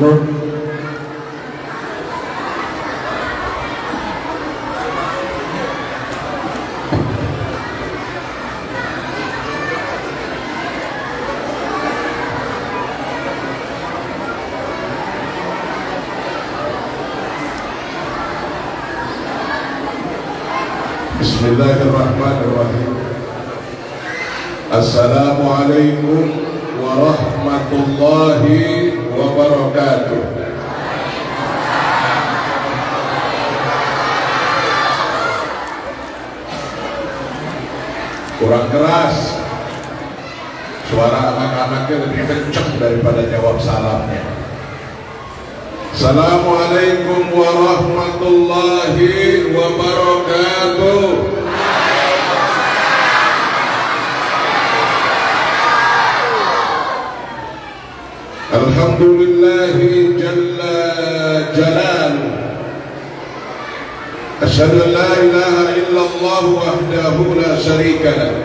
Assalamualaikum. Bismillahirrahmanirrahim. Assalamualaikum warahmatullahi wabarakatuh. Kurang keras. Suara anak-anaknya lebih kencang daripada jawab salamnya. Assalamualaikum warahmatullahi wabarakatuh. Alhamdulillahi jalla jalaluh. Asyhadu an la ilaha illallah wahdahu la syarika lah.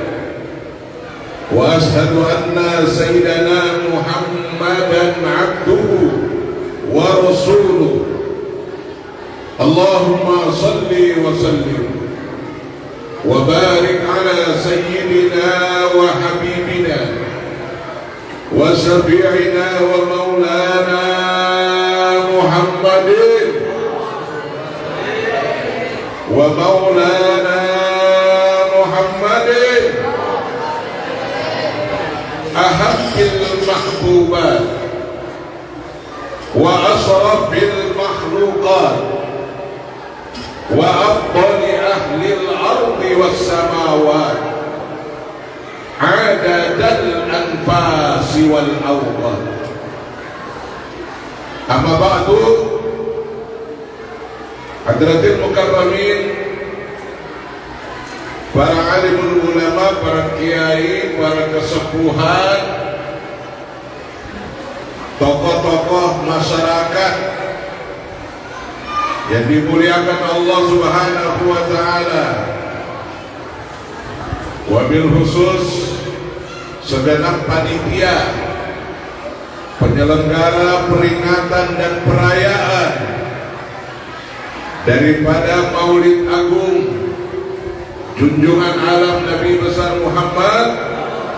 Wa asyhadu anna sayyidana Muhammadan abduhu wa rasuluh. Allahumma salli wa sallim wa barik ala sayyidina wa habibina wa syafi'ina wa maulana Muhammadin wa maulana Muhammadin ahabbil mahbubat wa asrafil makhluqat wa afdali ahlil ardi was samawat adadal anfasi wal awqat. Amma ba'du, hadratil mukarramin, para alimul ulama, para kiai, para kesepuhan, tokoh-tokoh masyarakat yang dimuliakan Allah Subhanahu wa ta'ala, wabil khusus segenap panitia penyelenggara peringatan dan perayaan daripada Maulid Agung junjungan alam Nabi besar Muhammad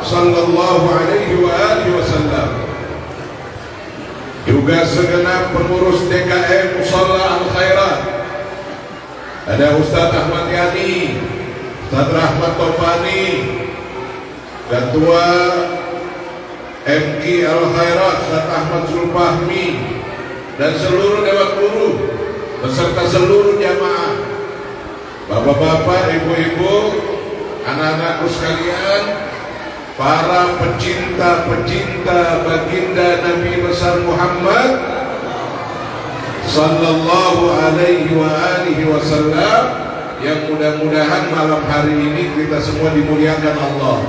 sallallahu alaihi wa alihi wasallam, juga segenap pengurus DKM Musalla Al Khairat, ada Ustadz Ahmad Yani, Ustadz Rahmat Topani, Ketua MK Al Khairat Ustadz Ahmad Zulfahmi, dan seluruh dewan guru beserta seluruh jamaah, bapak-bapak, ibu-ibu, anak-anakku sekalian, para pecinta-pecinta baginda Nabi besar Muhammad sallallahu alaihi wa alihi wasallam, yang mudah-mudahan malam hari ini kita semua dimuliakan Allah.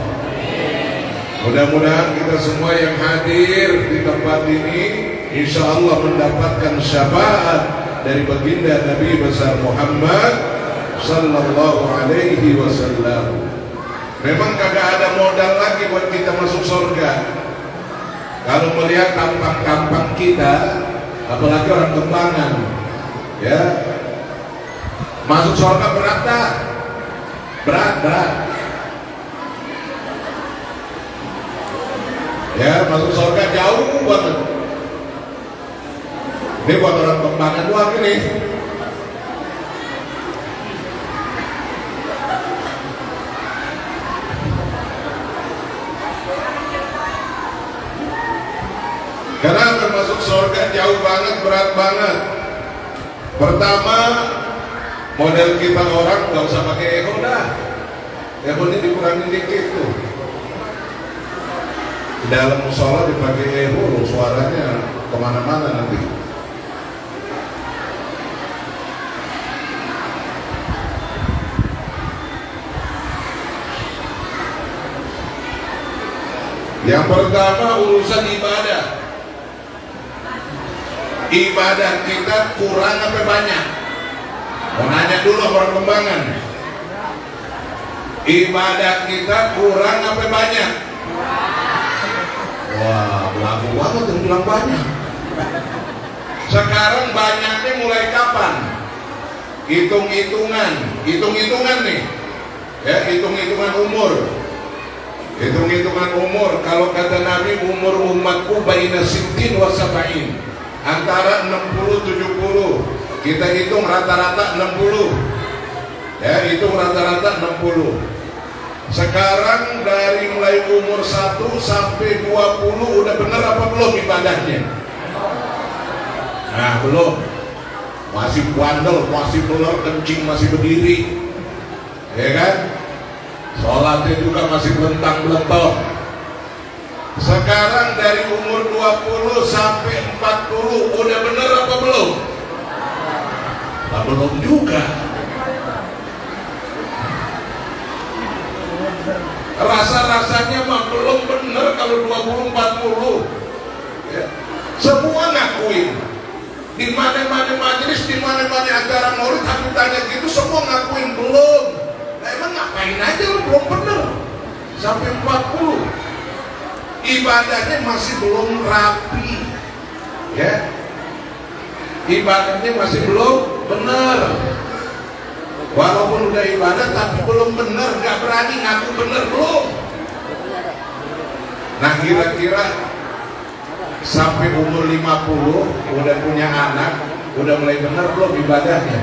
Mudah-mudahan kita semua yang hadir di tempat ini insya Allah mendapatkan syafaat dari baginda Nabi besar Muhammad sallallahu alaihi wasallam. Memang kagak ada modal lagi buat kita masuk surga kalau melihat tampang-tampang kita, apalagi orang Kembangan, ya. Masuk surga berat dah, berat. Ya, masuk surga jauh banget. Ini buat orang Kembangan doang ini. Karena masuk surga jauh banget, berat banget. Pertama, model kita orang nggak usah pakai echo dah. Echo ini dikurangin dikit tuh. Di dalam musola dipakai echo, suaranya kemana-mana nanti. Yang pertama urusan ibadah. Ibadah kita kurang apa banyak? Mau nanya dulu orang Kembangan. Ibadah kita kurang apa banyak? Wah, belagu banget yang bilang banyak. Sekarang banyaknya mulai kapan? Hitung-hitungan nih ya, hitung-hitungan umur. Hitung-hitungan umur, kalau kata Nabi, umur umatku baina sittin wa sab'in, antara 60-70. Kita hitung rata-rata 60 ya, hitung rata-rata 60. Sekarang dari mulai umur 1 sampai 20 udah bener apa belum ibadahnya? Nah belum, masih bandel, masih beler kencing, masih berdiri ya kan? Sholatnya juga masih belentang-belentong. Sekarang dari umur 20 sampai 40 udah bener apa belum? Nah, belum juga. Rasa-rasanya mah belum bener kalau 20-40 ya. Semua ngakuin, di mana-mana majelis, di mana-mana acara maulid, aku tanya gitu semua ngakuin belum. Nah, emang ngapain aja lu belum bener sampai 40? Ibadahnya masih belum rapi ya, ibadahnya masih belum bener. Walaupun udah ibadah tapi belum bener, gak berani ngaku bener belum. Nah kira-kira sampai umur 50 udah punya anak, udah mulai bener belum ibadahnya?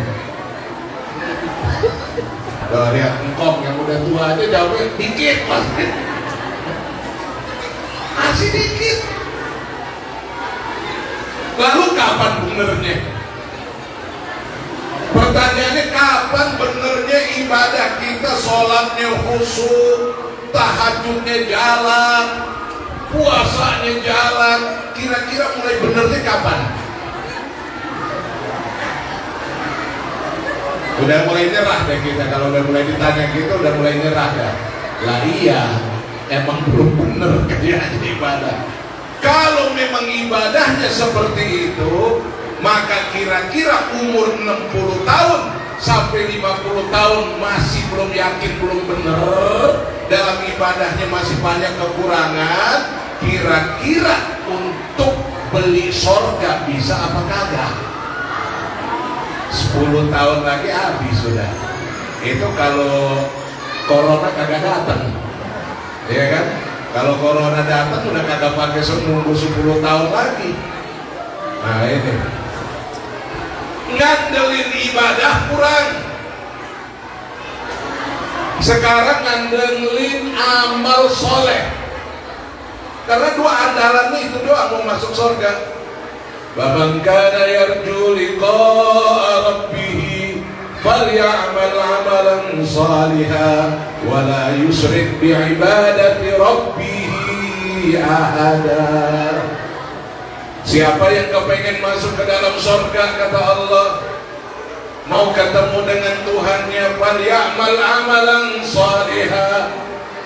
Kalau lihat engkong yang udah tua aja jawabnya dikit masih dikit. Lalu kapan benernya? Pertanyaannya kapan benernya ibadah kita? Sholatnya khusyuk, tahajudnya jalan, puasanya jalan. Kira-kira mulai benernya kapan? Udah mulai nyerah deh kita, kalau udah mulai ditanya gitu udah mulai nyerah dah. Lah iya, emang belum bener kayaknya ibadah. Kalau memang ibadahnya seperti itu, maka kira-kira umur 60 tahun sampai 50 tahun masih belum yakin, belum bener, dalam ibadahnya masih banyak kekurangan. Kira-kira untuk beli sorga bisa apa kagak? 10 tahun lagi habis sudah. Itu kalau corona kagak datang, ya kan? Kalau corona datang udah kagak pakai nunggu 10 tahun lagi. Nah ini ngandelin ibadah kurang. Sekarang ngandelin amal soleh, karena dua andalannya itu doang mau masuk surga. Faman kana yarju liqa'a rabbih falyamal 'amalan shalihan wa la yusyrik bi'ibadati rabbih ahada. Siapa yang kepengen masuk ke dalam surga, kata Allah, mau ketemu dengan Tuhannya, falyamal 'amalan shalihan,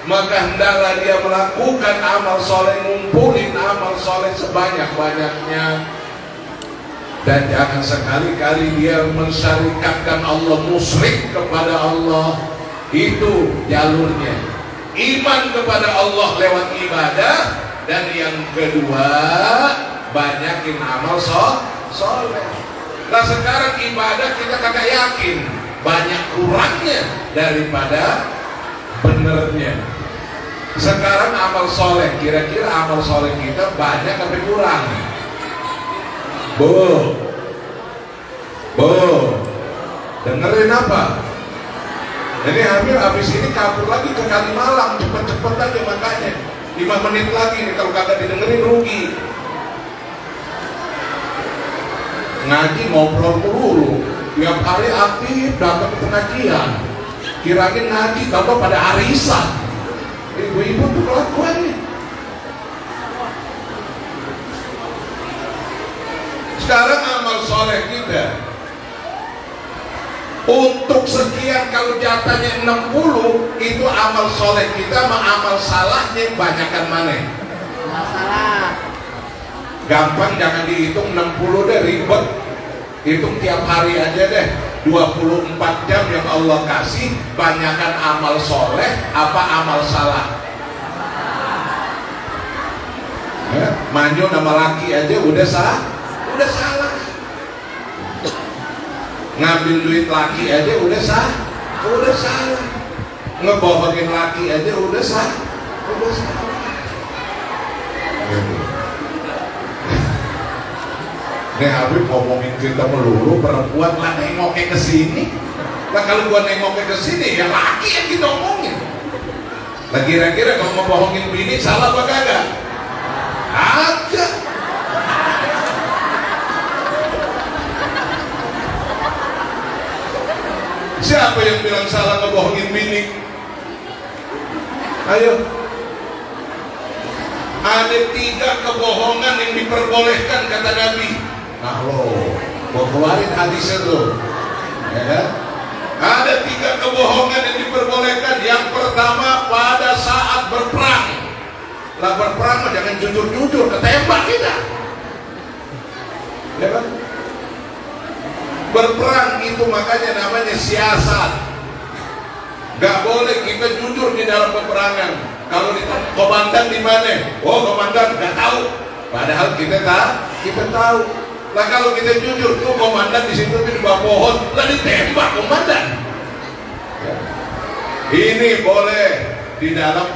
maka hendaklah dia melakukan amal soleh, ngumpulin amal soleh sebanyak-banyaknya. Dan jangan sekali-kali dia mensyarikatkan Allah, musyrik kepada Allah. Itu jalurnya, iman kepada Allah lewat ibadah. Dan yang kedua, banyakin amal soleh. Nah sekarang ibadah kita kagak yakin, banyak kurangnya daripada benernya. Sekarang amal soleh, kira-kira amal soleh kita banyak tapi kurang? Dengerin apa? Ini habis ini kabur lagi ke Kalimalang, cepet-cepet aja makanya 5 menit lagi nih, kalau kagak didengerin rugi. Ngaji ngobrol dulu, tiap hari aktif datang ke pengajian. Kirain ngaji bapak pada arisan. Ibu-ibu tuh kelakuannya. Sekarang amal soleh kita untuk sekian, kalau jatahnya 60, itu amal soleh kita sama amal salahnya banyakan mana? Salah. Gampang, jangan dihitung 60 deh, ribet. Hitung tiap hari aja deh, 24 jam yang Allah kasih, banyakan amal soleh apa amal salah? Manyo nama laki aja udah salah. ngambil duit laki aja udah salah, ngebohongin laki aja udah salah. Nih Habib ngomongin kita melulu perempuan lah nengoknya ke sini. Nah kalau gua nengoknya ke sini ya laki yang kita omongin. Nah kira-kira kalau ngebohongin bini salah apa kagak? Ada. Siapa yang bilang salah ngebohongin bini? Ayo. Ada 3 kebohongan yang diperbolehkan kata Nabi. Nah lo, gua keluarin hadisnya tuh, ya kan? Ada 3 kebohongan yang diperbolehkan. Yang pertama pada saat berperang. Lah berperang mah jangan jujur-jujur, ketembak kita, ya kan? Berperang itu makanya namanya siasat. Gak boleh kita jujur di dalam peperangan. Kalau komandan di mana? Oh komandan nggak tahu. Padahal kita tahu. Lah kalau kita jujur tuh komandan di situ di bawah pohon, lah ditembak komandan. Ya. Ini boleh di dalam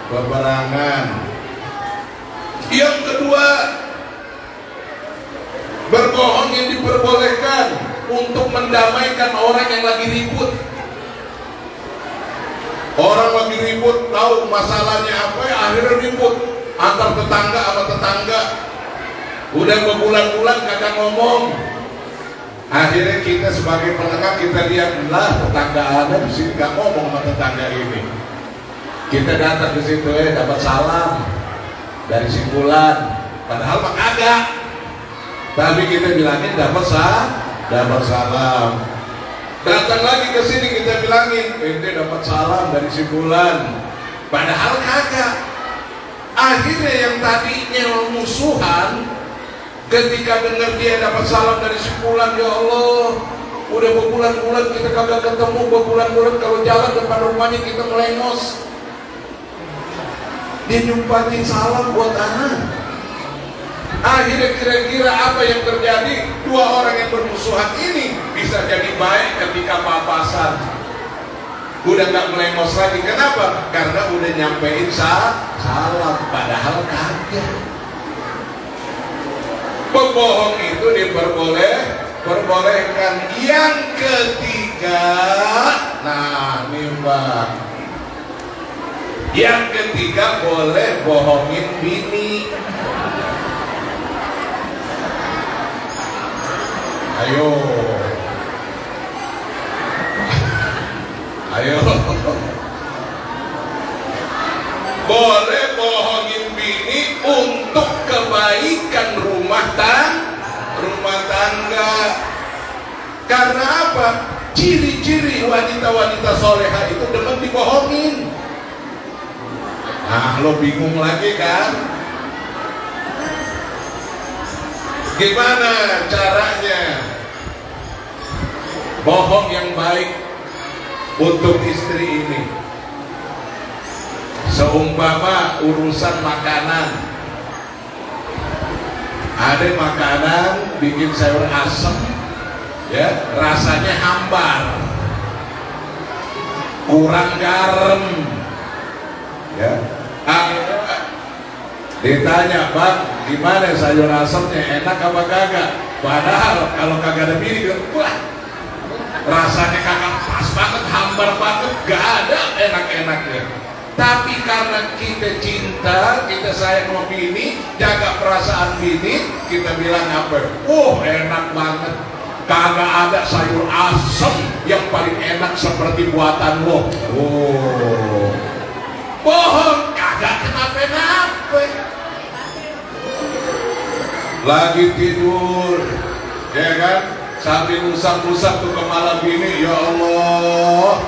peperangan. Yang kedua, berbohong yang diperbolehkan untuk mendamaikan orang yang lagi ribut. Orang lagi ribut, tahu masalahnya apa, ya akhirnya ribut antar tetangga sama tetangga. Udah berbulan-bulan kagak ngomong. Akhirnya kita sebagai penengah kita lihat lah tetangga ada di sini gak ngomong sama tetangga ini. Kita datang ke situ dapat salam dari si Fulan, padahal mah kagak. Tapi kita bilangin dapat salam. Datang lagi ke sini kita bilangin ente dapat salam dari si Fulan, padahal kagak. Akhirnya yang tadinya musuhan ketika dengar dia dapat salam dari si Fulan, ya Allah, udah berbulan-bulan kita kagak ketemu, berbulan-bulan kalau jalan depan rumahnya kita melengos. Dia nyumpatin salam buat anak. Akhirnya kira-kira apa yang terjadi? 2 orang yang bermusuhan ini bisa jadi baik ketika papasan. Udah gak melengos lagi. Kenapa? Karena udah nyampein salam, padahal kagak. Pembohong itu diperbolehkan. Yang ketiga, nah nih Mbak, yang ketiga boleh bohongin bini. Ayo boleh bohongin bini untuk kebaikan rumah tangga. Karena apa? Ciri-ciri wanita-wanita soleha itu demen dibohongin. Nah lo bingung lagi kan? Gimana caranya bohong yang baik untuk istri ini? Seumpama urusan makanan, ada makanan bikin sayur asem, ya rasanya hambar, kurang garam, ya. Ditanya, Bang, gimana sayur asemnya, enak apa kagak? Padahal kalau kagak ada bini, wah rasanya kagak pas banget, hambar banget, gak ada enak-enaknya. Tapi karena kita cinta, kita sayang sama bini, jaga perasaan bini, kita bilang apa? Enak banget. Kagak ada sayur asem yang paling enak seperti buatan lo. Bohong, kagak kenapa-napa. Lagi tidur, ya kan? Sambil usap-usap tuh kepala bini, ya Allah,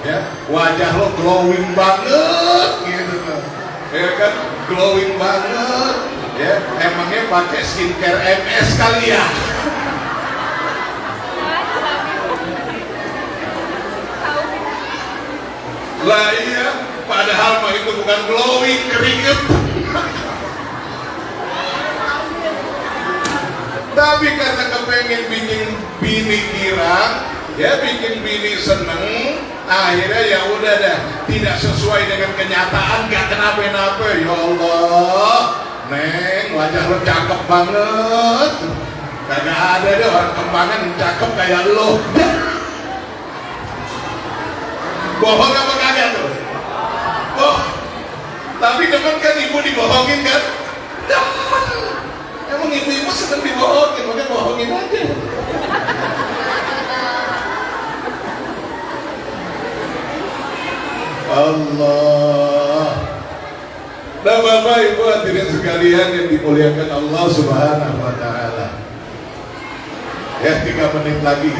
ya wajah lo glowing banget, gitu kan? Ya kan, glowing banget, ya. Emangnya pakai skincare MS kali ya? Lah iya, padahal mah itu bukan glowing, keringet. Tapi karena kepengen bikin bini girang, ya bikin bini seneng, akhirnya ya udah dah, tidak sesuai dengan kenyataan, gak kenapa-napa. Ya Allah, Neng, wajah lo cakep banget. Kagak ada deh orang Kembangan yang cakep kayak lo. Bohong apa kagak tuh? Oh, tapi demen kan ibu dibohongin kan? Demen. Emang ibu-ibu seneng dibohongin, makanya bohongin aja. Allah. Nah Bapak Ibu hadirin sekalian yang dimuliakan Allah Subhanahu wa Ta'ala. Ya 3 menit lagi.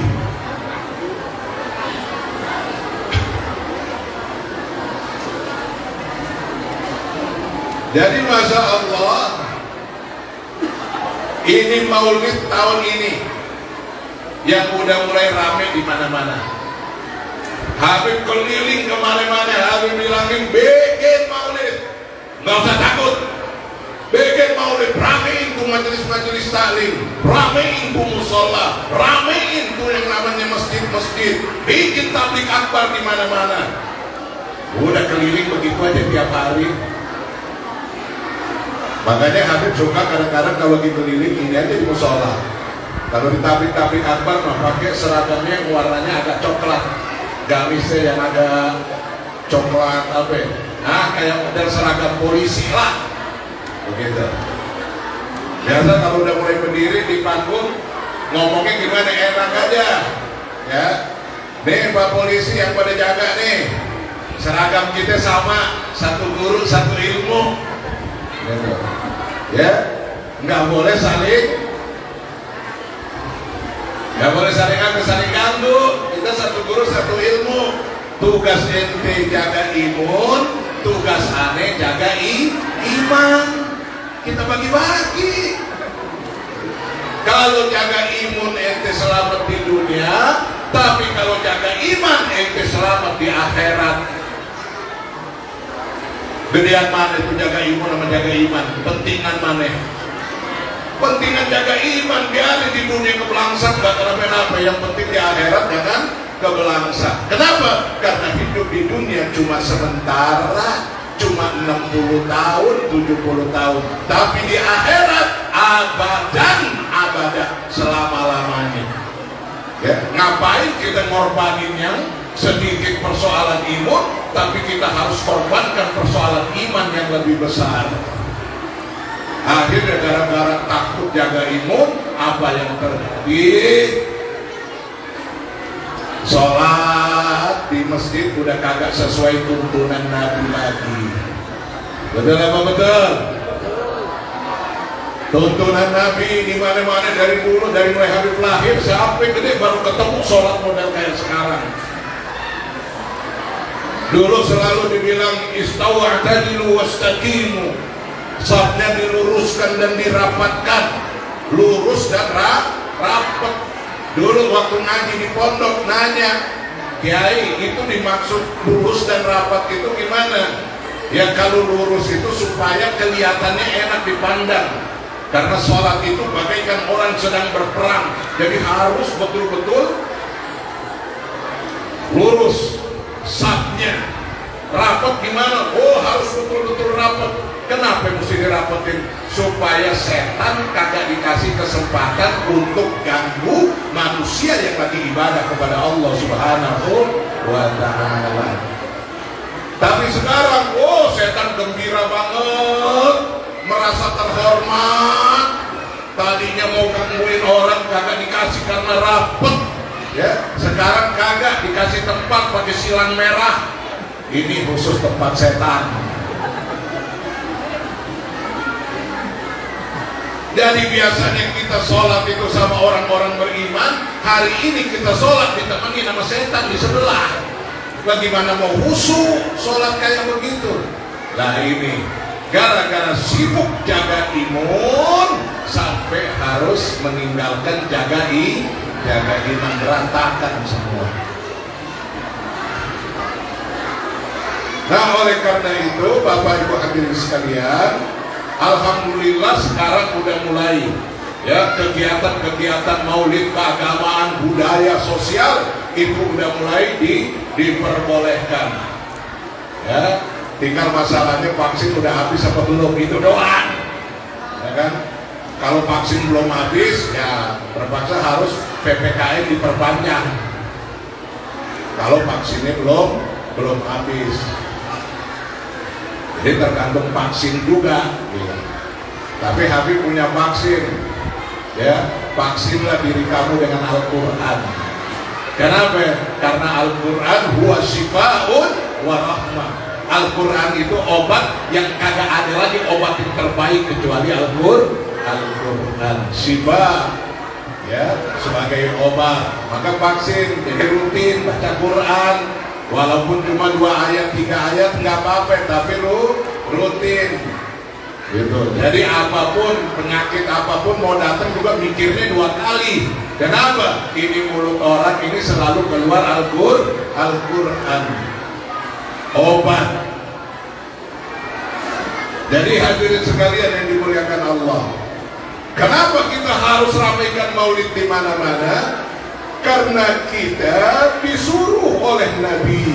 Jadi Masya Allah, ini Maulid tahun ini yang udah mulai rame di mana-mana. Habib keliling kemana-mana, Habib bilangin bikin Maulid, nggak usah takut, bikin Maulid, ramein tuh majelis-majelis taklim, ramein tuh musola, ramein tuh yang namanya masjid-masjid, bikin tablik akbar di mana-mana. Udah keliling begitu aja tiap hari. Makanya Habib suka kadang-kadang kalau lagi keliling ini aja di musola. Kalau di tablik-tablik akbar mah pakai seragamnya yang warnanya agak coklat, gamisnya yang agak coklat apa ya? Nah kayak model seragam polisi lah, begitu. Biasa kalau udah mulai berdiri di panggung ngomongnya gimana, enak aja, ya. Nih Pak Polisi yang pada jaga nih, seragam kita sama, satu guru satu ilmu, gitu. Ya, nggak boleh saling saling ganggu. Kita satu guru satu ilmu. Tugas ente jaga imun, tugas aneh jaga iman. Kita bagi-bagi. Kalau jaga imun ente selamat di dunia, tapi kalau jaga iman ente selamat di akhirat. Gedean mana itu jaga imun sama jaga iman? Pentingan mana? Pentingan jaga iman, biarin di dunia kebelangsang gak kenapa-napa. Yang penting di akhirat jangan kebelangsang. Kenapa? Karena hidup di dunia cuma sementara, cuma 60 tahun, 70 tahun. Tapi di akhirat abadan abadah, selama-lamanya. Ya, ngapain kita ngorbanin yang sedikit persoalan imun, tapi kita harus korbankan persoalan iman yang lebih besar. Akhirnya gara-gara takut jaga imun, apa yang terjadi? Sholat di masjid udah kagak sesuai tuntunan Nabi lagi. Betul apa betul? Tuntunan Nabi di mana-mana dari dulu, dari mulai Habib lahir sampai gede baru ketemu sholat model kayak sekarang. Dulu selalu dibilang istawa'tadilu wastaqimu, safnya diluruskan dan dirapatkan, lurus dan rapat. Dulu waktu ngaji di pondok nanya, Kiai itu dimaksud lurus dan rapat itu gimana? Ya kalau lurus itu supaya kelihatannya enak dipandang, karena sholat itu bagaikan orang sedang berperang, jadi harus betul-betul lurus. Safnya rapat gimana? Oh harus betul-betul rapat. Kenapa mesti dirapetin? Supaya setan kagak dikasih kesempatan untuk ganggu manusia yang lagi ibadah kepada Allah Subhanahu wa Ta'ala. Tapi sekarang, oh setan gembira banget, merasa terhormat. Tadinya mau gangguin orang kagak dikasih karena rapet. Ya, sekarang kagak dikasih tempat pakai silang merah. Ini khusus tempat setan. Jadi biasanya kita sholat itu sama orang-orang beriman, hari ini kita sholat ditemani sama setan di sebelah. Bagaimana mau khusyuk sholat kayak begitu? Nah ini gara-gara sibuk jaga imun sampai harus meninggalkan jaga iman, berantakan semua. Nah oleh karena itu Bapak Ibu hadirin sekalian, alhamdulillah sekarang udah mulai Ya, kegiatan-kegiatan maulid keagamaan, budaya, sosial itu udah mulai diperbolehkan. Ya, tinggal masalahnya vaksin udah habis apa belum, itu doang. Ya kan? Kalau vaksin belum habis, ya terpaksa harus PPKM diperpanjang. Kalau vaksinnya belum habis, jadi tergantung vaksin juga. Gitu. Tapi Habib punya vaksin, ya vaksinlah diri kamu dengan Al-Quran. Kenapa? Karena Al-Quran huwa shifaun wa rahmah. Al-Quran itu obat yang kagak ada lagi obat yang terbaik kecuali Al-Quran. Shifa, ya, sebagai obat. Maka vaksin, jadi rutin baca Quran, walaupun cuma 2 ayat 3 ayat nggak apa-apa, tapi rutin gitu. Jadi apapun penyakit apapun mau datang juga mikirnya 2 kali. Kenapa? Ini mulut orang ini selalu keluar Al-Quran, obat. Jadi hadirin sekalian yang dimuliakan Allah, kenapa kita harus ramaikan maulid di mana-mana? Karena kita disuruh oleh Nabi.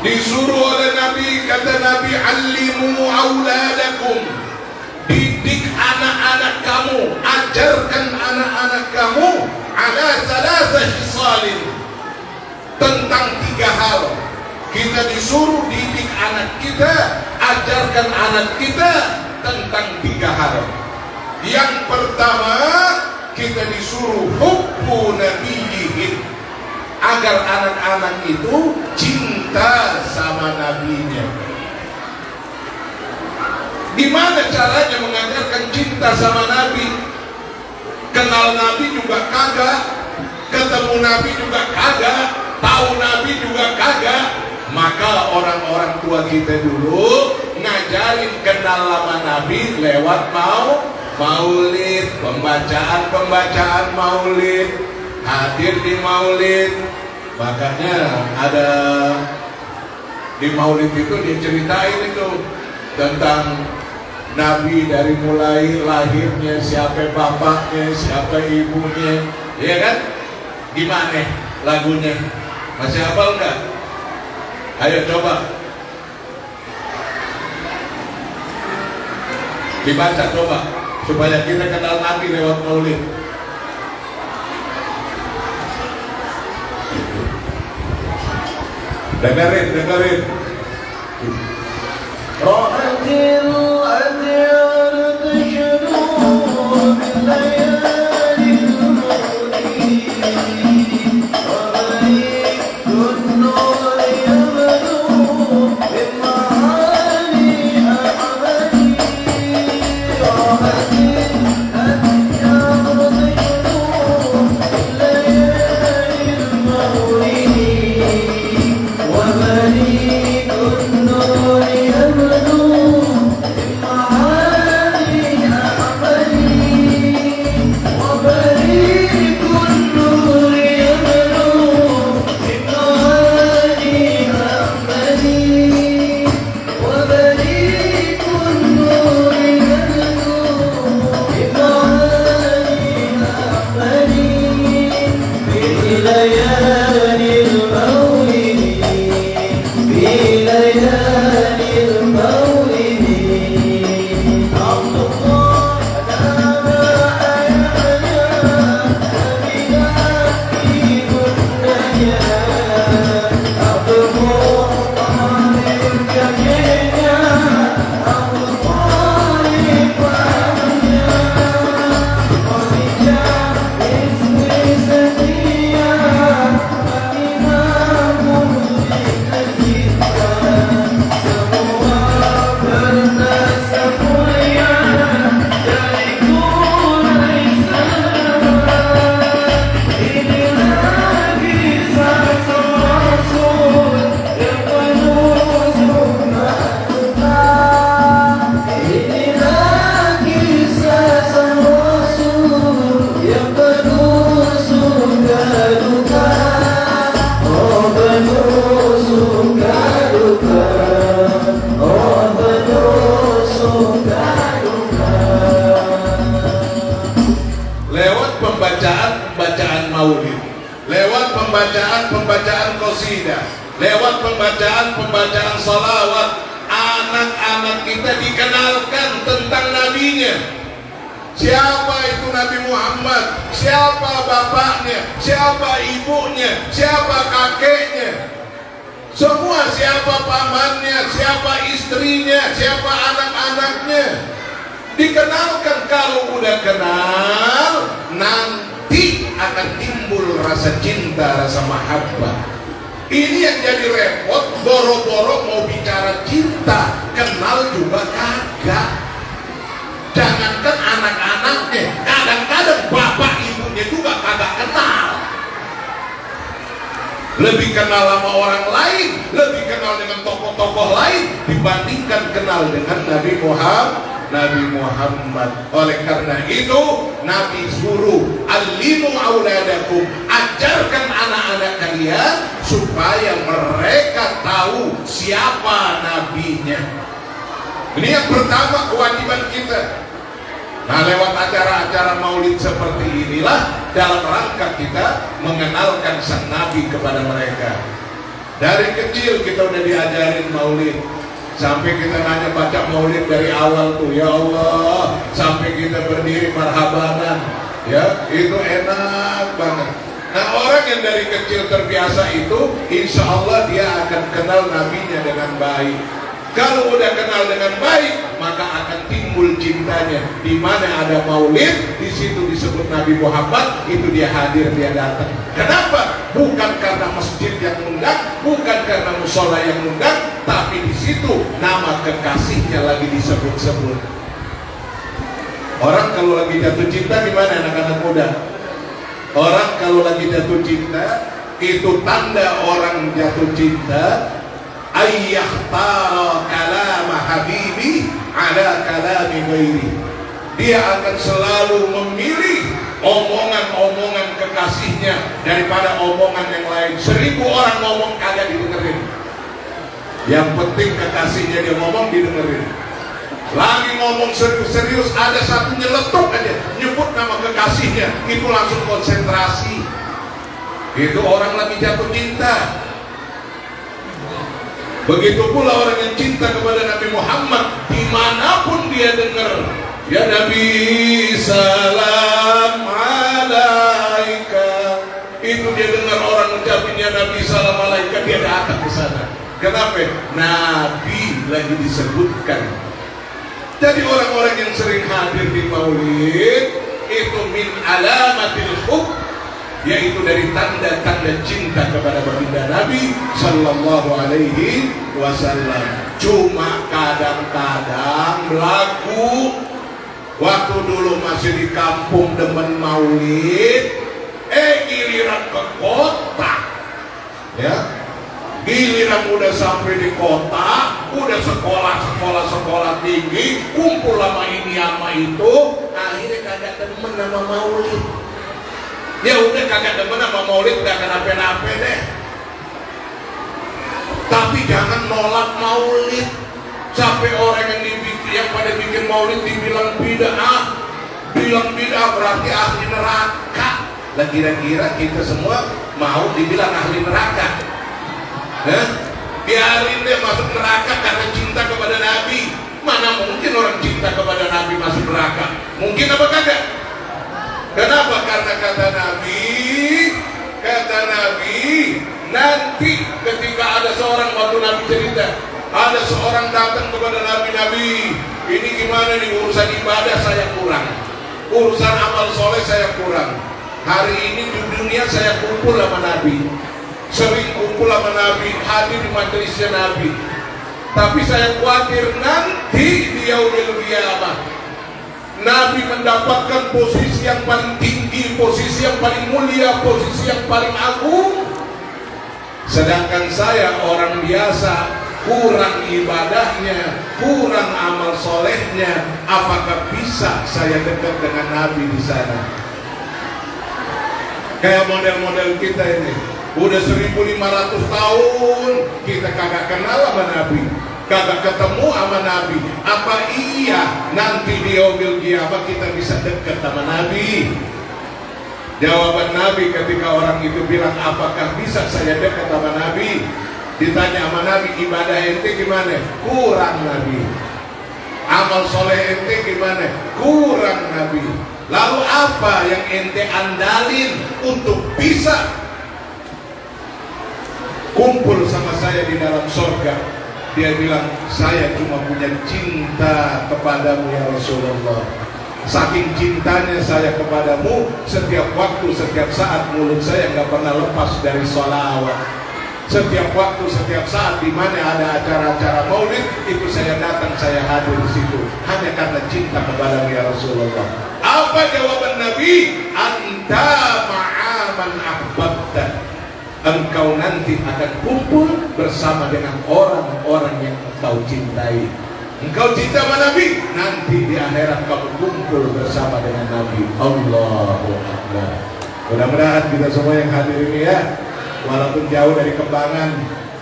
Disuruh oleh Nabi, kata Nabi, "Allimu auladakum." Didik anak-anak kamu, ajarkan anak-anak kamu ala salasa khisalin, tentang 3 hal. Kita disuruh didik anak kita, ajarkan anak kita tentang 3 hal. Yang pertama, kita disuruh hubbu nabiyihim, agar anak-anak itu cinta sama nabinya. Gimana caranya mengajarkan cinta sama Nabi? Kenal Nabi juga kagak, ketemu Nabi juga kagak, tahu Nabi juga kagak. Maka orang-orang tua kita dulu ngajarin kenal sama Nabi lewat maulid, pembacaan maulid, hadir di maulid. Makanya ada di maulid itu diceritain itu tentang Nabi dari mulai lahirnya, siapa bapaknya, siapa ibunya, ya kan? Gimana lagunya? Masih hafal nggak? Ayo coba dibaca coba, supaya kita kenal Nabi lewat maulid. Dengerin. Rohatil adyar tashru bilayali al-mawdi wa balikun nur yabdu bima'ani ahmadi. Rohatil adyar tashru bilayali al-mawdi wa balikun nur يبدو lewat pembacaan maulid, lewat pembacaan qasidah, lewat pembacaan salawat, anak-anak kita dikenalkan tentang nabinya. Siapa itu Nabi Muhammad, siapa bapaknya, siapa ibunya, siapa kakeknya, semua, siapa pamannya, siapa istrinya, siapa anak-anaknya, dikenalkan. Kalau udah kenal, nanti akan timbul rasa cinta, rasa mahabbah. Ini yang jadi repot, boro-boro mau bicara cinta, kenal juga kagak. Jangankan anak-anaknya, kadang-kadang bapak ibunya juga kagak kenal. Lebih kenal sama orang lain, lebih kenal dengan tokoh-tokoh lain dibandingkan kenal dengan Nabi Muhammad. Oleh karena itu Nabi suruh alimu auladakum, ajarkan anak-anak kalian supaya mereka tahu siapa nabinya. Ini yang pertama, kewajiban kita. Nah, lewat acara-acara maulid seperti inilah dalam rangka kita mengenalkan sang Nabi kepada mereka. Dari kecil kita udah diajarin maulid, sampai kita nanya baca maulid dari awal tuh, ya Allah, sampai kita berdiri marhabanan, ya itu enak banget. Nah, orang yang dari kecil terbiasa itu, insya Allah dia akan kenal nabinya dengan baik. Kalau udah kenal dengan baik, maka akan timbul cintanya. Di mana ada maulid, di situ disebut Nabi Muhammad, itu dia hadir, dia datang. Kenapa? Bukan karena masjid yang undang, bukan karena musola yang undang, tapi di situ nama kekasihnya lagi disebut-sebut. Orang kalau lagi jatuh cinta di mana anak-anak muda? Orang kalau lagi jatuh cinta, itu tanda orang jatuh cinta, ayyakhtara kalama habibi ala kalami ghairi. Dia akan selalu memilih omongan-omongan kekasihnya daripada omongan yang lain. 1000 orang ngomong kagak didengerin, yang penting kekasihnya dia ngomong didengerin. Lagi ngomong serius-serius, ada satu nyeletuk aja nyebut nama kekasihnya, itu langsung konsentrasi. Itu orang lagi jatuh cinta. Begitu pula orang yang cinta kepada Nabi Muhammad, dimanapun dia dengar, ya Nabi salam alaika, itu dia dengar orang ucapin ya Nabi salam alaika, dia datang ke sana. Kenapa? Nabi lagi disebutkan. Jadi orang-orang yang sering hadir di maulid itu min alamatil hub, yaitu dari tanda-tanda cinta kepada baginda Nabi Sallallahu Alaihi Wasallam. Cuma kadang-kadang berlaku, waktu dulu masih di kampung demen maulid, giliran ke kota, ya, giliran udah sampai di kota, udah sekolah tinggi, kumpul sama ini sama itu, akhirnya kagak demen sama maulid. Ya udah kagak demen sama maulid, gak kenapa-napa deh. Tapi jangan nolak maulid. Sampai orang yang pada bikin maulid dibilang bid'ah, berarti ahli neraka. Lah kira-kira kita semua mau dibilang ahli neraka? Biarin deh masuk neraka karena cinta kepada Nabi. Mana mungkin orang cinta kepada Nabi masuk neraka? Mungkin apa kagak? Kenapa? Karena kata Nabi, nanti ketika ada seorang, waktu Nabi cerita, ada seorang datang kepada Nabi, ini gimana nih, urusan ibadah saya kurang, urusan amal soleh saya kurang. Hari ini di dunia saya kumpul sama Nabi, sering kumpul sama Nabi, hadir di majelisnya Nabi, tapi saya khawatir nanti di yaumil qiyamah Nabi mendapatkan posisi yang paling tinggi, posisi yang paling mulia, posisi yang paling agung, sedangkan saya orang biasa, kurang ibadahnya, kurang amal solehnya. Apakah bisa saya dekat dengan Nabi di sana? Kayak model-model kita ini, udah 1500 tahun kita kagak kenal sama Nabi, kagak ketemu sama Nabi. Apa iya nanti di yaumil qiyamah kita bisa dekat sama Nabi? Jawaban Nabi ketika orang itu bilang, apakah bisa saya dekat sama Nabi? Ditanya sama Nabi, ibadah ente gimana? Kurang Nabi. Amal soleh ente gimana? Kurang Nabi. Lalu apa yang ente andalin untuk bisa kumpul sama saya di dalam surga? Dia bilang, saya cuma punya cinta kepadamu ya Rasulullah. Saking cintanya saya kepadamu, setiap waktu, setiap saat mulut saya nggak pernah lepas dari sholawat. Setiap waktu, setiap saat di mana ada acara-acara maulid, itu saya datang, saya hadir di situ, hanya karena cinta kepadamu ya Rasulullah. Apa jawaban Nabi? Anta ma'aman ahbabta. Engkau nanti akan kumpul bersama dengan orang-orang yang engkau cintai. Engkau cinta sama Nabi, nanti di akhirat kamu kumpul bersama dengan Nabi. Allahu Akbar. Mudah-mudahan kita semua yang hadir ini ya, walaupun jauh dari Kembangan,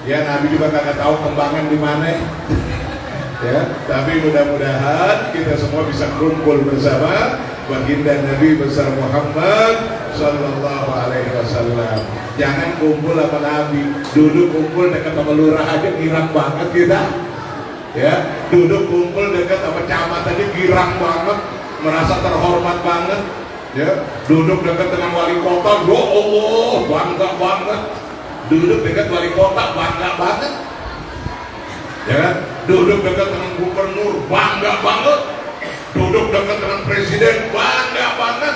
ya Nabi juga kagak tahu Kembangan di mana. Ya, tapi mudah-mudahan kita semua bisa kumpul bersama baginda Nabi besar Muhammad sallallahu alaihi wasallam. Jangan kumpul sama Nabi, duduk kumpul dekat sama lurah aja girang banget kita. Ya, duduk kumpul dekat sama camat aja girang banget, merasa terhormat banget. Ya, duduk dekat dengan wali kota, ya Allah, bangga banget. Duduk dekat wali kota, bangga banget. Ya kan? Duduk dekat dengan gubernur, bangga banget. Duduk dekat dengan presiden, bangga banget.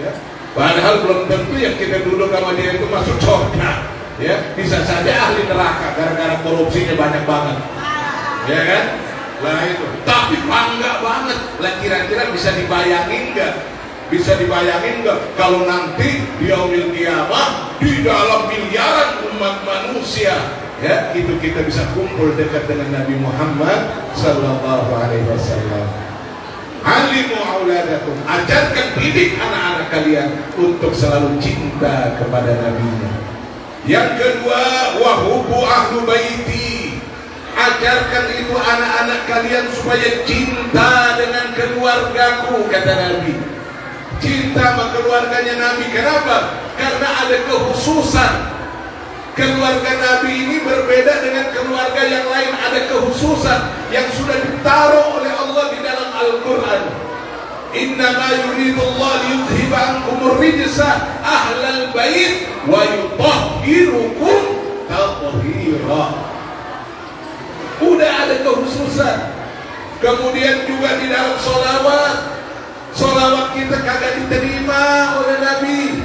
Ya. Padahal belum tentu yang kita duduk sama dia itu masuk surga. Ya, bisa saja ahli neraka gara-gara korupsinya banyak banget. Ya kan? Lah itu. Tapi bangga banget. Lah kira-kira bisa dibayangin nggak? Bisa dibayangin nggak kalau nanti di yaumil qiyamah di dalam miliaran umat manusia, ya, itu kita bisa kumpul dekat dengan Nabi Muhammad sallallahu alaihi wasallam. Alimu auladakum, ajarkan, didik anak-anak kalian untuk selalu cinta kepada nabinya. Yang kedua, wahubu ahlu baiti, ajarkan itu anak-anak kalian supaya cinta dengan keluargaku, kata Nabi. Cinta sama keluarganya Nabi. Kenapa? Karena ada kekhususan. Keluarga Nabi ini berbeda dengan keluarga yang lain. Ada kekhususan yang sudah ditaruh oleh Allah di dalam Al-Quran. Innama yuridullah liyudhiba ankumur rijsa ahlal bait wa yutahhirukum tathhira. Udah ada kekhususan. Kemudian juga di dalam sholawat, sholawat kita kagak diterima oleh Nabi,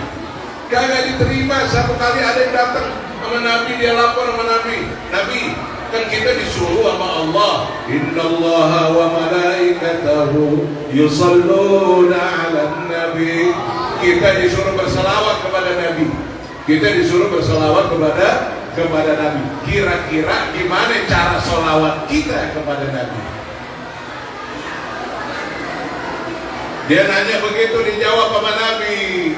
kagak diterima. Satu kali ada yang datang sama Nabi, dia lapor sama Nabi, Nabi, kan kita disuruh sama Allah, innallaha wa malaikatahu yusalluna 'alan nabi. Kita disuruh berselawat kepada Nabi, kita disuruh berselawat kepada Nabi. Kira-kira gimana cara selawat kita kepada Nabi? Dia nanya begitu, dijawab sama Nabi,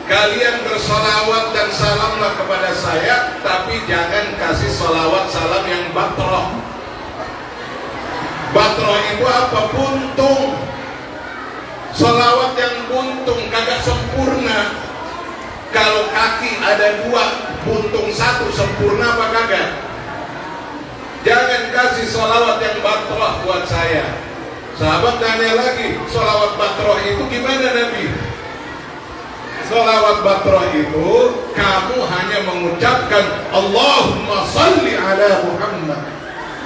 kalian bersalawat dan salamlah kepada saya, tapi jangan kasih salawat salam yang batroh. Batroh itu apa? Buntung. Salawat yang buntung, kagak sempurna. Kalau kaki ada dua, buntung satu, sempurna apa kagak? Jangan kasih salawat yang batroh buat saya. Sahabat tanya lagi, sholawat batroh itu gimana Nabi? Sholawat batroh itu kamu hanya mengucapkan Allahumma salli ala Muhammad,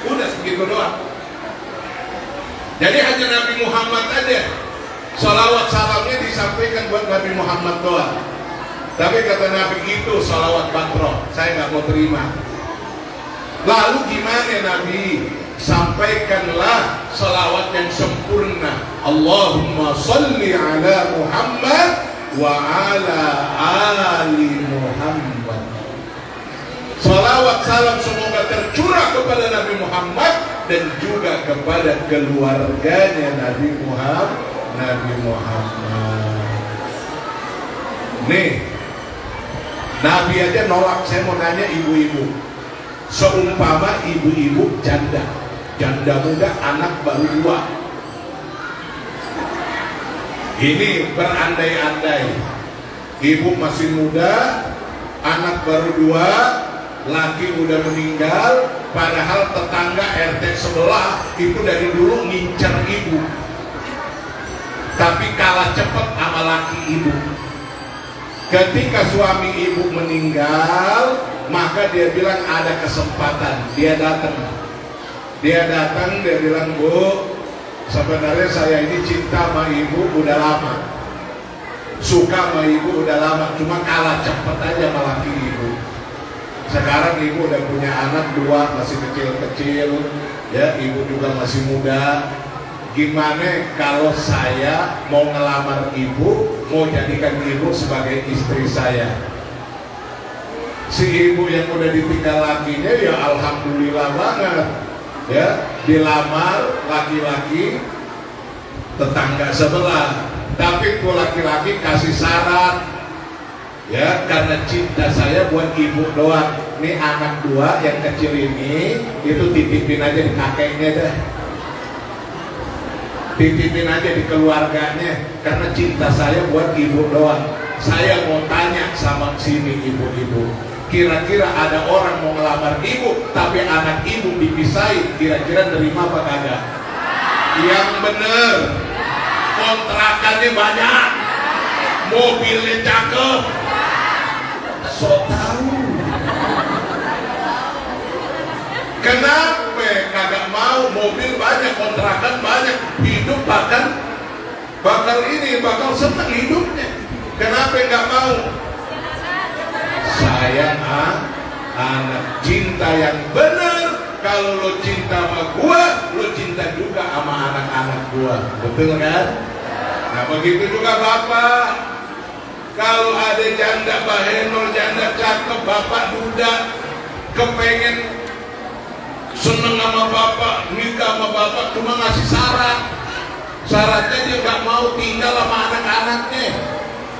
udah segitu doang. Jadi hanya Nabi Muhammad aja sholawat salamnya disampaikan buat Nabi Muhammad doang. Tapi kata Nabi, itu sholawat batroh, saya nggak mau terima. Lalu gimana Nabi? Sampaikanlah salawat yang sempurna. Allahumma salli ala Muhammad wa ala ali Muhammad. Salawat salam semoga tercurah kepada Nabi Muhammad dan juga kepada keluarganya Nabi Muhammad. Nih, Nabi aja nolak. Saya mau nanya ibu-ibu, seumpama ibu-ibu janda muda, anak baru 2. Ini berandai-andai Ibu masih muda, anak baru 2, laki udah meninggal, padahal tetangga RT sebelah itu dari dulu ngincer ibu, tapi kalah cepet sama laki ibu. Ketika suami ibu meninggal, maka dia bilang ada kesempatan. Dia datang, dia bilang, "Bu, sebenarnya saya ini cinta sama ibu udah lama, suka sama ibu udah lama, cuma kalah cepet aja sama laki ibu. Sekarang ibu udah punya anak 2, masih kecil-kecil, ya, ibu juga masih muda. Gimana kalau saya mau ngelamar ibu, mau jadikan ibu sebagai istri saya?" Si ibu yang udah ditinggal lakinya, ya alhamdulillah banget, ya, dilamar laki-laki tetangga sebelah. Tapi tuh laki-laki kasih syarat, ya, karena cinta saya buat ibu doang. Nih anak 2 yang kecil ini, itu titipin aja di kakeknya dah, titipin aja di keluarganya, karena cinta saya buat ibu doang. Saya mau tanya sama sini ibu-ibu, kira-kira ada orang mau ngelamar ibu, tapi anak ibu dipisahin, kira-kira terima apa kagak? Yang bener, kontrakannya banyak, mobilnya cakep, so tahu. Kenapa kagak mau? Mobil banyak, kontrakan banyak, hidup bakal senang hidupnya. Kenapa nggak mau? Sayang anak, cinta yang benar. Kalau lo cinta sama gua, lo cinta juga sama anak-anak gua, betul kan? Nah begitu juga bapak. Kalau ada janda bahenol, janda cakep, bapak duda, kepengen seneng sama bapak, nikah sama bapak, cuma ngasih syaratnya dia nggak mau tinggal sama anak-anaknya.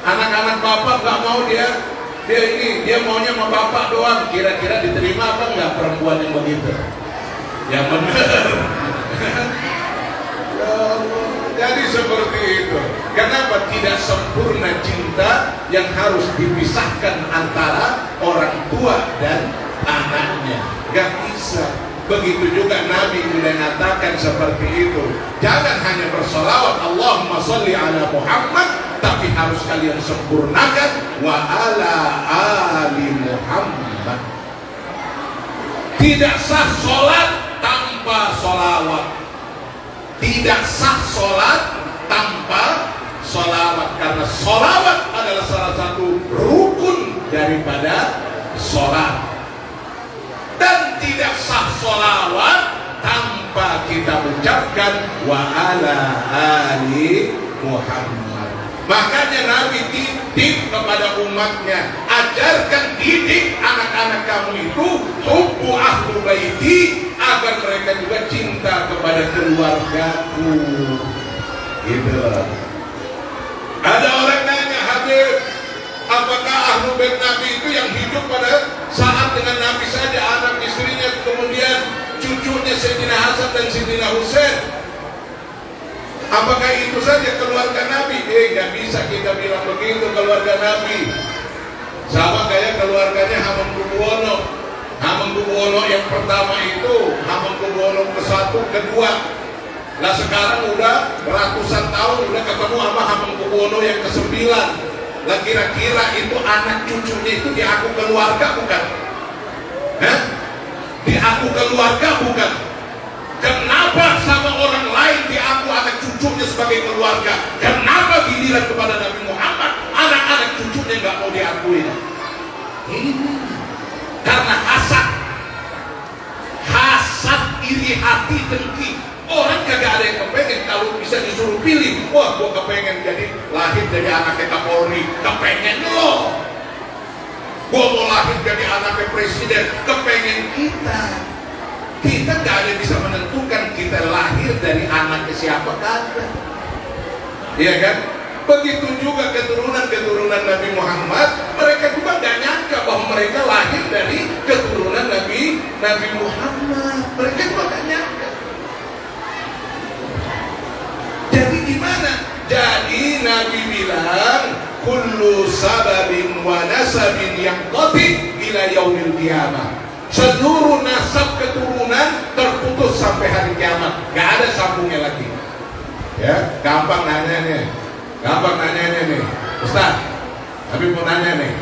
Anak-anak bapak nggak mau, dia maunya sama bapak doang. Kira-kira diterima apa nggak perempuan yang begitu? Yang benar. Jadi seperti itu. Kenapa tidak sempurna cinta yang harus dipisahkan antara orang tua dan anaknya? Gak bisa. Begitu juga Nabi mengatakan seperti itu. Jangan hanya bersolawat Allahumma sholli ala Muhammad, tapi harus kalian sempurnakan wa ala ali Muhammad. Tidak sah sholat tanpa sholawat. Tidak sah sholat tanpa sholawat, karena sholawat adalah salah satu rukun daripada sholat. Dan tidak sah sholawat tanpa kita ucapkan wa ala ali Muhammad. Makanya Nabi titip kepada umatnya, ajarkan, didik anak-anak kamu itu hubbu ahlu baiti, agar mereka juga cinta kepada keluargaku. Gitu. Ada orang nanya, Habib, apakah ahlu bait Nabi itu yang hidup pada saat dengan Nabi saja, anak istrinya, kemudian cucunya Sayyidina Hasan dan Sayyidina Husain? Apakah itu saja keluarga Nabi? Gak bisa kita bilang begitu keluarga Nabi. Sama kayak keluarganya Hamengkubuwono. Hamengkubuwono yang pertama itu, Hamengkubuwono ke-1, ke-2. Nah sekarang udah ratusan tahun udah ketemu sama Hamengkubuwono yang ke-9. Lah kira-kira itu anak cucunya itu diaku keluarga bukan? Diaku keluarga bukan? Kenapa sama orang lain diaku anak cucunya sebagai keluarga? Kenapa giliran kepada Nabi Muhammad anak-anak cucunya nggak mau diakui? Karena hasad, iri hati, dengki. Orang kagak ada yang kepengen. Kalau bisa disuruh pilih, wah gua kepengen jadi lahir dari anaknya Kapolri, kepengen lo. Gua mau lahir jadi anaknya presiden, kepengen kita. Kita gak ada bisa menentukan kita lahir dari anaknya siapa kagak. Iya kan? Begitu juga keturunan Nabi Muhammad, mereka juga gak nyangka bahwa mereka lahir dari keturunan Nabi Muhammad. Mereka juga gak nyangka. Jadi gimana? Jadi Nabi bilang, kullu sababin wa nasabin yanqati ila yaumil qiyamah. Seluruh nasab keturunan terputus sampai hari kiamat, nggak ada sambungnya lagi. Ya, gampang nanya nih Ustaz, tapi mau nanya nih,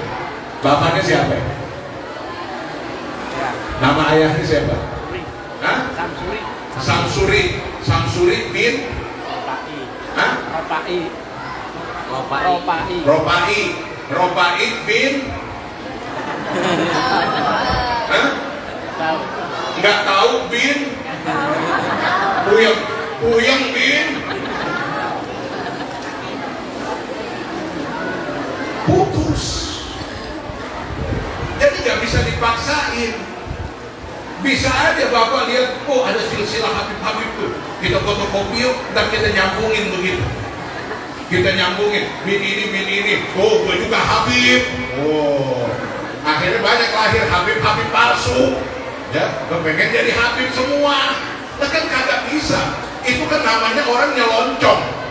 bapaknya siapa? Nama ayahnya siapa? Hah? Samsuri bin Ropai bin Hah? Nggak tahu bin Puyeng bin putus. Jadi nggak bisa dipaksain. Bisa aja bapak lihat, oh ada silsilah Habib tuh, kita fotokopi yuk, dan kita nyambungin begitu. Kita nyambungin, bin ini, oh gue juga Habib. Oh, akhirnya banyak lahir Habib palsu. Ya, kepengen jadi Habib semua. Nah kan kagak bisa. Itu kan namanya orang nyelonjong.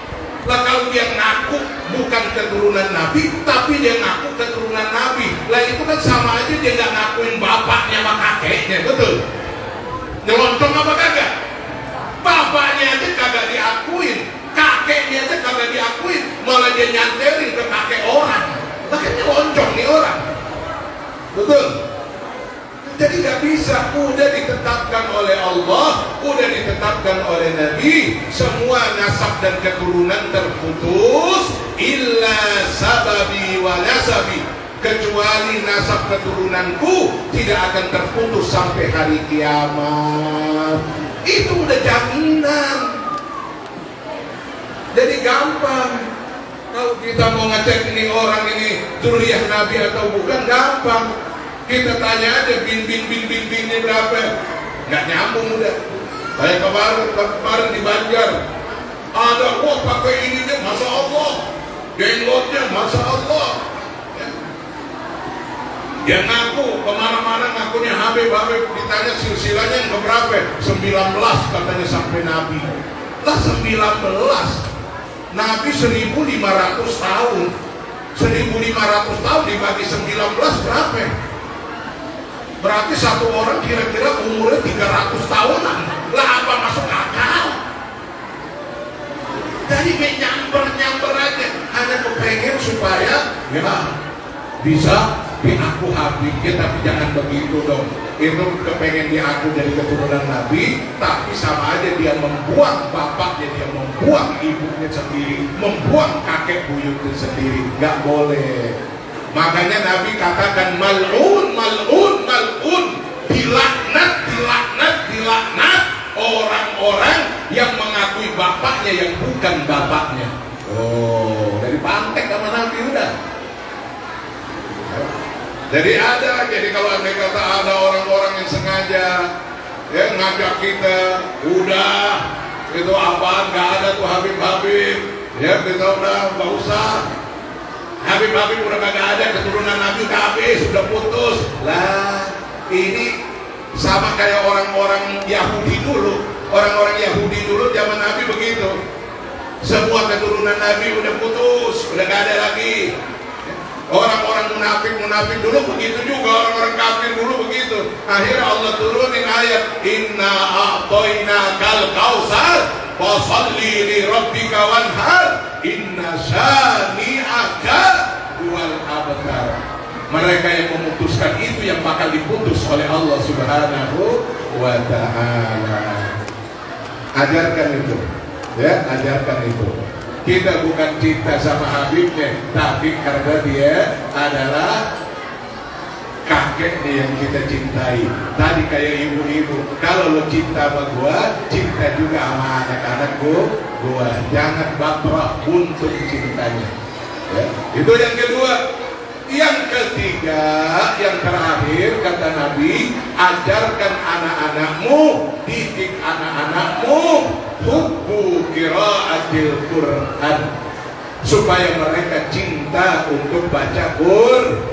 Lah kalau dia ngaku bukan keturunan Nabi, tapi dia ngaku keturunan Nabi, lah itu kan sama aja dia nggak ngakuin bapaknya sama kakeknya, betul? Nyelonjong apa kagak? Bapaknya aja kagak diakuin, kakeknya aja kagak diakuin, malah dia nyanterin ke kakek orang. Lah kan nyelonjong nih orang, betul? Jadi nggak bisa, udah ditetapkan oleh Allah, udah ditetapkan oleh Nabi, semua nasab dan keturunan terputus, illa sababi wa nasabi, kecuali nasab keturunanku tidak akan terputus sampai hari kiamat. Itu udah jaminan. Jadi gampang. Kalau kita mau ngecek ini orang ini dzurriyyah Nabi atau bukan, gampang. Kita tanya aja bin ini berapa? Nggak nyambung udah. Kayak kemarin di Banjar ada, wah pakai ininya, masya Allah, jenggotnya, masya Allah. Dia ngaku kemana-mana ngakunya Habib, ditanya silsilahnya yang keberapa? 19 katanya sampai Nabi. Lah 19, Nabi 1500 tahun. 1500 tahun dibagi 19 berapa? Berarti satu orang kira-kira umurnya 300 tahunan. Lah apa masuk akal? Jadi nyamber aja, hanya kepengen supaya ya bisa diaku Habibnya, tapi jangan begitu dong. Itu kepengen diaku dari keturunan Nabi, tapi sama aja dia membuang bapaknya, dia membuang ibunya sendiri, membuang kakek buyutnya sendiri. Gak boleh. Makanya Nabi katakan mal'un, dilaknat orang-orang yang mengakui bapaknya yang bukan bapaknya. Oh, dari pantek sama Nabi udah. Jadi kalau andai kata ada orang-orang yang sengaja ya ngajak kita, udah itu apaan, nggak ada tuh Habib, ya kita udah nggak usah. Habib udah kagak ada, keturunan Nabi udah habis, sudah putus. Lah ini sama kayak orang-orang Yahudi dulu. Orang-orang Yahudi dulu zaman Nabi begitu. Semua keturunan Nabi udah putus, udah gak ada lagi. Orang-orang munafik dulu begitu juga, orang-orang kafir dulu begitu. Akhirnya Allah turunin ayat, inna a'tainakal kausar fasalli li rabbika wanhar inna syani'aka huwal abtar. Mereka yang memutuskan itu yang bakal diputus oleh Allah Subhanahu wa ta'ala. Ajarkan itu, ya, ajarkan itu. Kita bukan cinta sama Habibnya, tapi karena dia adalah kakeknya yang kita cintai. Tadi kayak ibu-ibu, kalau lo cinta sama gua, cinta juga sama anak-anak gua. Jangan batrah untuk cintanya. Ya. Itu yang kedua. Yang ketiga, yang terakhir kata Nabi, ajarkan anak-anakmu, didik anak-anakmu hubbu qiraatil Quran, supaya mereka cinta untuk baca Quran.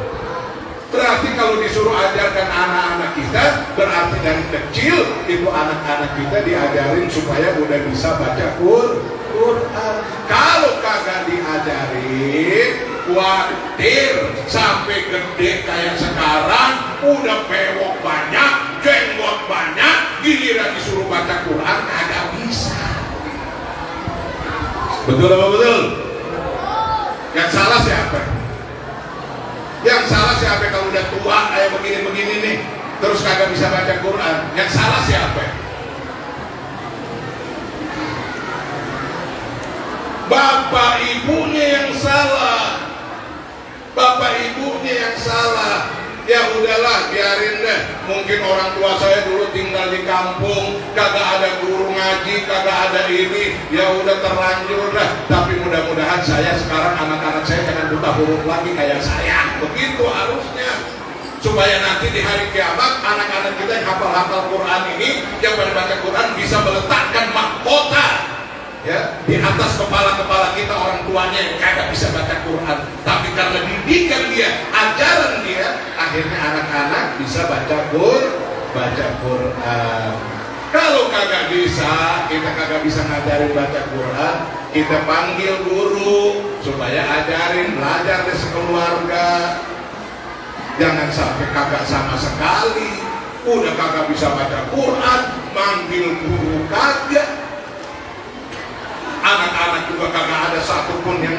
Berarti kalau disuruh ajarkan anak-anak kita, berarti dari kecil itu anak-anak kita diajarin supaya udah bisa baca Quran. Kalau kagak diajarin, khawatir sampai gede kayak sekarang udah pewok banyak, jenggot banyak, giliran disuruh baca Quran kagak bisa. Betul apa betul? Yang salah siapa? Yang salah siapa kalau udah tua kayak begini-begini nih terus kagak bisa baca Quran? Yang salah siapa? Bapak ibunya yang salah. Bapak ibunya yang salah. Ya udahlah, biarin deh. Mungkin orang tua saya dulu tinggal di kampung, kagak ada guru ngaji, kagak ada ini. Ya udah terlanjur dah. Tapi mudah-mudahan saya sekarang anak-anak saya jangan buta huruf lagi kayak saya. Begitu harusnya. Supaya nanti di hari kiamat anak-anak kita yang hafal-hafal Quran ini, yang pada baca Quran bisa meletakkan mahkota ya di atas kepala-kepala kita orang tuanya yang kagak bisa baca Quran, tapi karena didikan dia, ajaran dia, akhirnya anak-anak bisa baca Quran. Kalau kagak bisa, kita kagak bisa ngajarin baca Quran, kita panggil guru supaya ajarin, belajar dari sekeluarga. Jangan sampai kagak sama sekali, udah kagak bisa baca Quran, manggil guru kagak. Anak-anak juga kagak ada satupun yang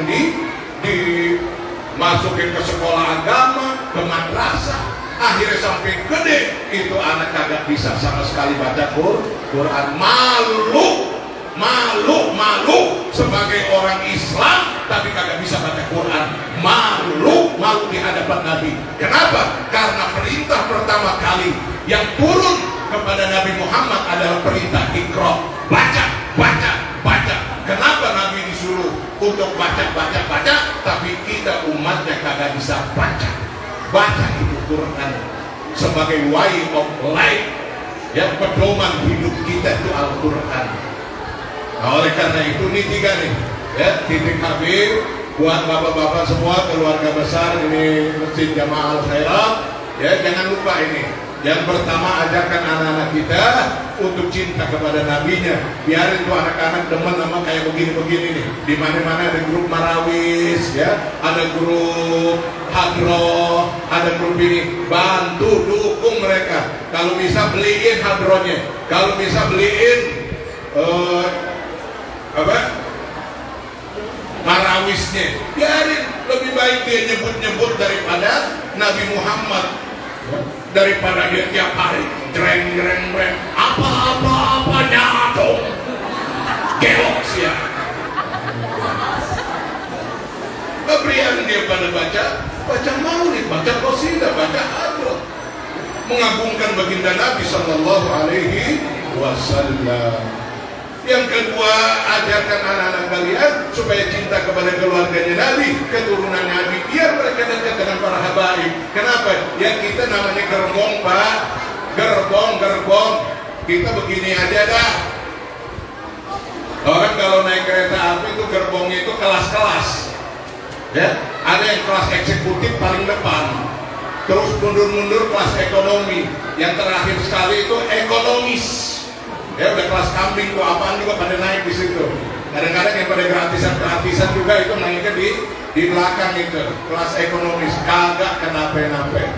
dimasukin ke sekolah agama, ke madrasah. Akhirnya sampai gede itu anak kagak bisa sama sekali baca Quran. Malu sebagai orang Islam tapi kagak bisa baca Quran. Malu di hadapan Nabi. Kenapa? Karena perintah pertama kali yang turun kepada Nabi Muhammad adalah perintah Iqra, baca. Kenapa Nabi disuruh untuk baca, tapi kita umatnya kagak bisa baca. Baca itu Quran sebagai way of life, yang pedoman hidup kita itu Al-Quran. Nah, oleh karena itu ini tiga nih, ya, titik habis buat bapak-bapak semua, keluarga besar ini Masjid Jamaah Al-Khairat. Ya, jangan lupa ini. Yang pertama, ajarkan anak-anak kita untuk cinta kepada nabinya. Biarin tuh anak-anak demen sama kayak begini-begini nih. Di mana-mana ada grup marawis, ya, ada grup hadroh, ada grup ini. Bantu, dukung mereka. Kalau bisa beliin hadrohnya, kalau bisa beliin marawisnya. Biarin, lebih baik dia nyebut-nyebut daripada Nabi Muhammad. Daripada dia tiap hari dreng apa-apanya dong gelok sih ya. Kebrian dia pada baca maulid, baca qasidah, baca hadroh, mengagungkan baginda Nabi Sallallahu Alaihi Wasallam. Yang kedua, ajarkan anak-anak kalian supaya cinta kepada keluarganya Nabi, keturunan Nabi, biar mereka dekat dengan para habaib. Kenapa? Ya kita namanya gerbong, Pak. Gerbong. Kita begini aja dah. Orang kalau naik kereta api itu gerbongnya itu kelas-kelas. Ya, ada yang kelas eksekutif paling depan. Terus mundur-mundur kelas ekonomi. Yang terakhir sekali itu ekonomis. Ya udah kelas kambing tuh apaan juga pada naik di situ. Kadang-kadang yang pada gratisan juga itu naiknya di belakang itu kelas ekonomis, kagak kenapa-napa.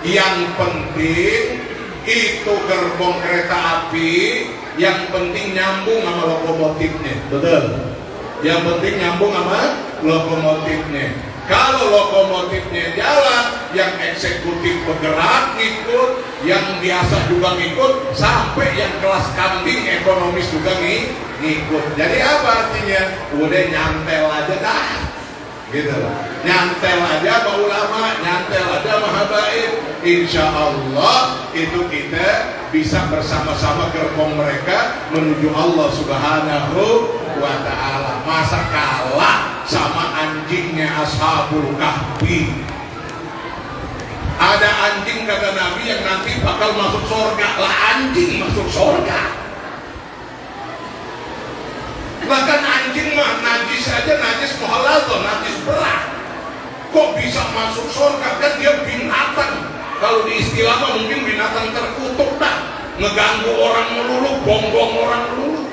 Yang penting itu gerbong kereta api, yang penting nyambung sama lokomotifnya, betul. Yang penting nyambung sama lokomotifnya. Kalau lokomotifnya jalan, yang eksekutif bergerak ngikut, yang biasa juga ngikut, sampai yang kelas kambing ekonomis juga ngikut. Jadi apa artinya? Udah nyantel aja dah, gitu. Nyantel aja sama ulama, nyantel aja sama habaib. Insya Allah itu kita bisa bersama-sama gerbong mereka menuju Allah Subhanahu wa Ta'ala. Masa kalah sama anjingnya Ashabul Kahfi. Ada anjing kata Nabi yang nanti bakal masuk surga. Lah anjing masuk surga. Bahkan anjing mah najis aja, najis muhalal, najis berat. Kok bisa masuk surga? Kan dia binatang. Kalau di istilah mah mungkin binatang terkutuk dah. Ngeganggu orang melulu, bonggong orang melulu.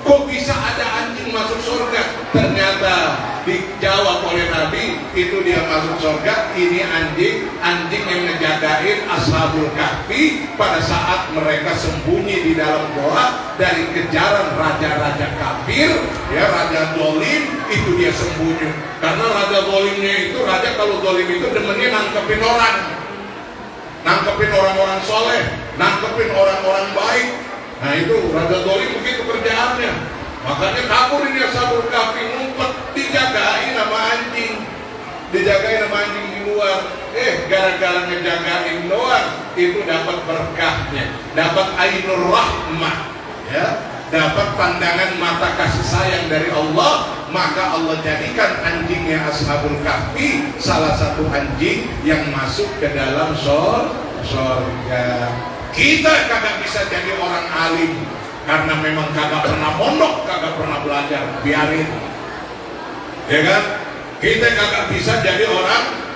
Kok bisa ada anjing masuk surga? Ternyata dijawab oleh Nabi, itu dia masuk surga. Ini anjing yang ngejagain Ashabul Kahfi pada saat mereka sembunyi di dalam goa dari kejaran raja-raja kafir, ya, raja dolim. Itu dia sembunyi karena raja dolimnya itu, raja kalau dolim itu demennya nangkepin orang-orang soleh, nangkepin orang-orang baik. Nah itu raja dolim begitu kerjaannya. Makanya kabur ini Ashabul Kahfi, ngumpet, dijagain sama anjing di luar. Gara-gara ngejagain doang, itu dapat berkahnya, dapat ainur rahmah, ya, dapat pandangan mata kasih sayang dari Allah. Maka Allah jadikan anjingnya Ashabul Kahfi salah satu anjing yang masuk ke dalam surga. Kita kagak bisa jadi orang alim karena memang kagak pernah mondok, kagak pernah belajar, biarin, ya kan? Kita kagak bisa jadi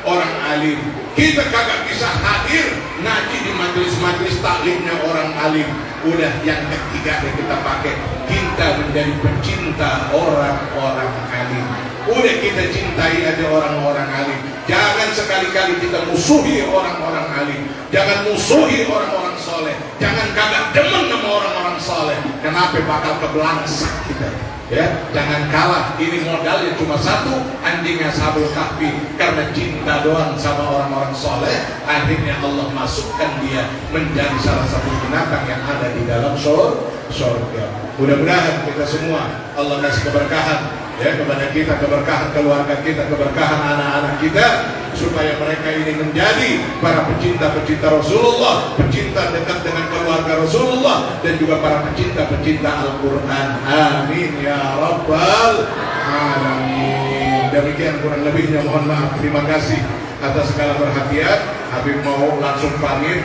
orang alim. Kita kagak bisa hadir ngaji di majelis-majelis taklimnya orang alim. Udah, yang ketiga yang kita pakai, kita menjadi pecinta orang-orang alim. Udah, kita cintai aja orang-orang alim. Jangan sekali-kali kita musuhi orang-orang alim. Jangan musuhi orang-orang soleh. Jangan kagak demen sama orang-orang soleh. Kenapa? Bakal kebelangsak kita. Ya, jangan kalah. Ini modalnya cuma satu, anjingnya Ashabul Kahfi. Karena cinta doang sama orang-orang soleh, akhirnya Allah masukkan dia menjadi salah satu binatang yang ada di dalam surga. Mudah-mudahan kita semua Allah kasih keberkahan, ya, kepada kita, keberkahan keluarga kita, keberkahan anak-anak kita, supaya mereka ini menjadi para pecinta-pecinta Rasulullah, pecinta dekat dengan keluarga Rasulullah, dan juga para pecinta-pecinta Al-Quran. Amin ya Rabbal Alamin. Demikian kurang lebihnya, mohon maaf. Terima kasih atas segala perhatian. Habib mau langsung pamit.